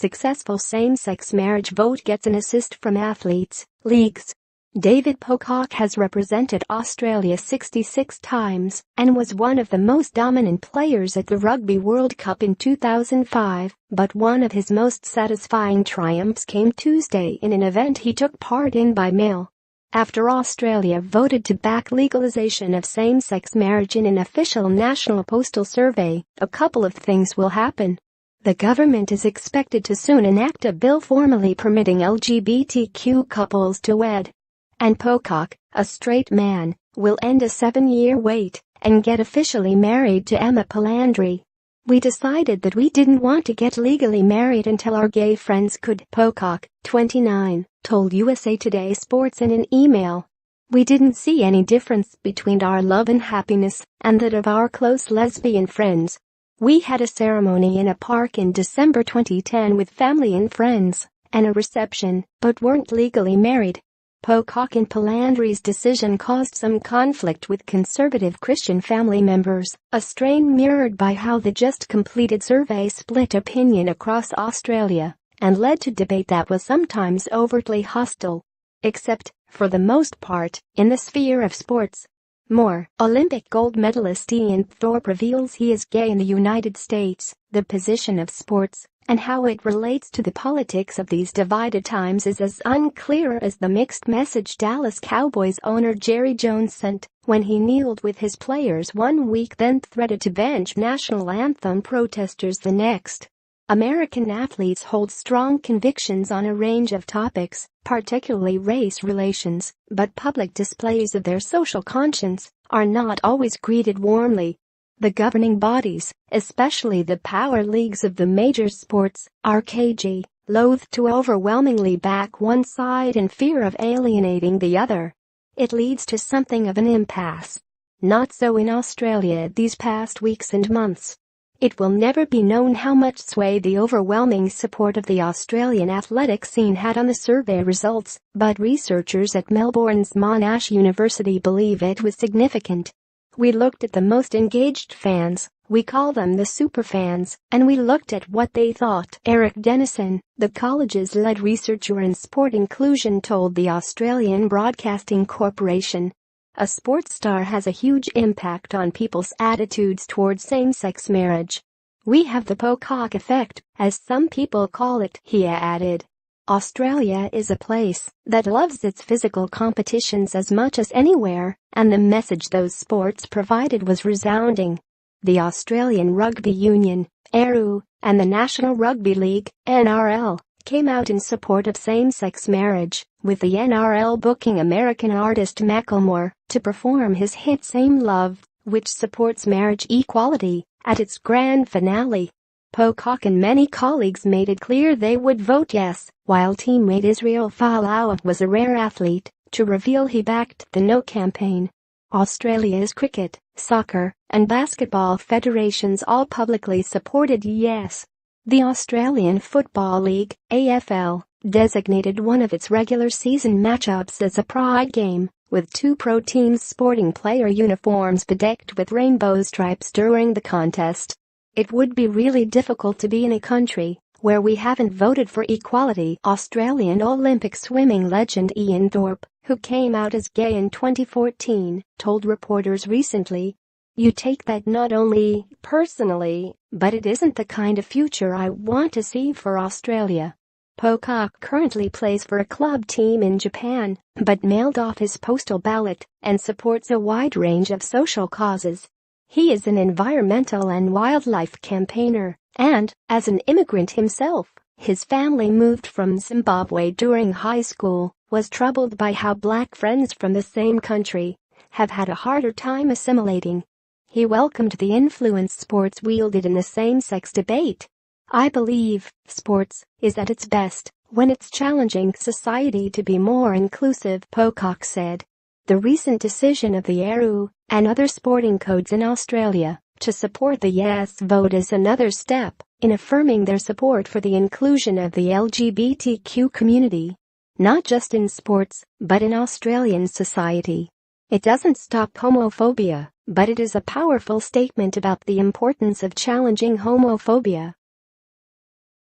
successful same-sex marriage vote gets an assist from athletes, leagues. David Pocock has represented Australia 66 times and was one of the most dominant players at the Rugby World Cup in 2005, but one of his most satisfying triumphs came Tuesday in an event he took part in by mail. After Australia voted to back legalization of same-sex marriage in an official national postal survey, a couple of things will happen. The government is expected to soon enact a bill formally permitting LGBTQ couples to wed. And Pocock, a straight man, will end a 7-year wait and get officially married to Emma Palandri. We decided that we didn't want to get legally married until our gay friends could, Pocock, 29, told USA Today Sports in an email. We didn't see any difference between our love and happiness and that of our close lesbian friends. We had a ceremony in a park in December 2010 with family and friends and a reception, but weren't legally married. Pocock and Palandri's decision caused some conflict with conservative Christian family members, a strain mirrored by how the just-completed survey split opinion across Australia and led to debate that was sometimes overtly hostile. Except, for the most part, in the sphere of sports. More, Olympic gold medalist Ian Thorpe reveals he is gay in the United States, the position of sports, and how it relates to the politics of these divided times is as unclear as the mixed message Dallas Cowboys owner Jerry Jones sent when he kneeled with his players one week then threatened to bench national anthem protesters the next. American athletes hold strong convictions on a range of topics, particularly race relations, but public displays of their social conscience are not always greeted warmly. The governing bodies, especially the power leagues of the major sports, are cagey, loath to overwhelmingly back one side in fear of alienating the other. It leads to something of an impasse. Not so in Australia these past weeks and months. It will never be known how much sway the overwhelming support of the Australian athletic scene had on the survey results, but researchers at Melbourne's Monash University believe it was significant. We looked at the most engaged fans, we call them the superfans, and we looked at what they thought. Eric Dennison, the college's lead researcher in sport inclusion, told the Australian Broadcasting Corporation. A sports star has a huge impact on people's attitudes towards same-sex marriage. We have the Pocock effect, as some people call it, he added. Australia is a place that loves its physical competitions as much as anywhere, and the message those sports provided was resounding. The Australian Rugby Union, ARU, and the National Rugby League, NRL, came out in support of same-sex marriage, with the NRL booking American artist Macklemore to perform his hit Same Love, which supports marriage equality, at its grand finale. Pocock and many colleagues made it clear they would vote yes, while teammate Israel Folau was a rare athlete to reveal he backed the no campaign. Australia's cricket, soccer, and basketball federations all publicly supported yes. The Australian Football League, AFL, designated one of its regular season matchups as a pride game, with two pro teams sporting player uniforms bedecked with rainbow stripes during the contest. It would be really difficult to be in a country where we haven't voted for equality. Australian Olympic swimming legend Ian Thorpe, who came out as gay in 2014, told reporters recently, "You take that not only personally, but it isn't the kind of future I want to see for Australia." Pocock currently plays for a club team in Japan, but mailed off his postal ballot and supports a wide range of social causes. He is an environmental and wildlife campaigner, and, as an immigrant himself, his family moved from Zimbabwe during high school, was troubled by how black friends from the same country have had a harder time assimilating. He welcomed the influence sports wielded in the same-sex debate. "I believe sports is at its best when it's challenging society to be more inclusive," Pocock said. The recent decision of the ARU and other sporting codes in Australia to support the yes vote is another step in affirming their support for the inclusion of the LGBTQ community, not just in sports, but in Australian society. It doesn't stop homophobia, but it is a powerful statement about the importance of challenging homophobia.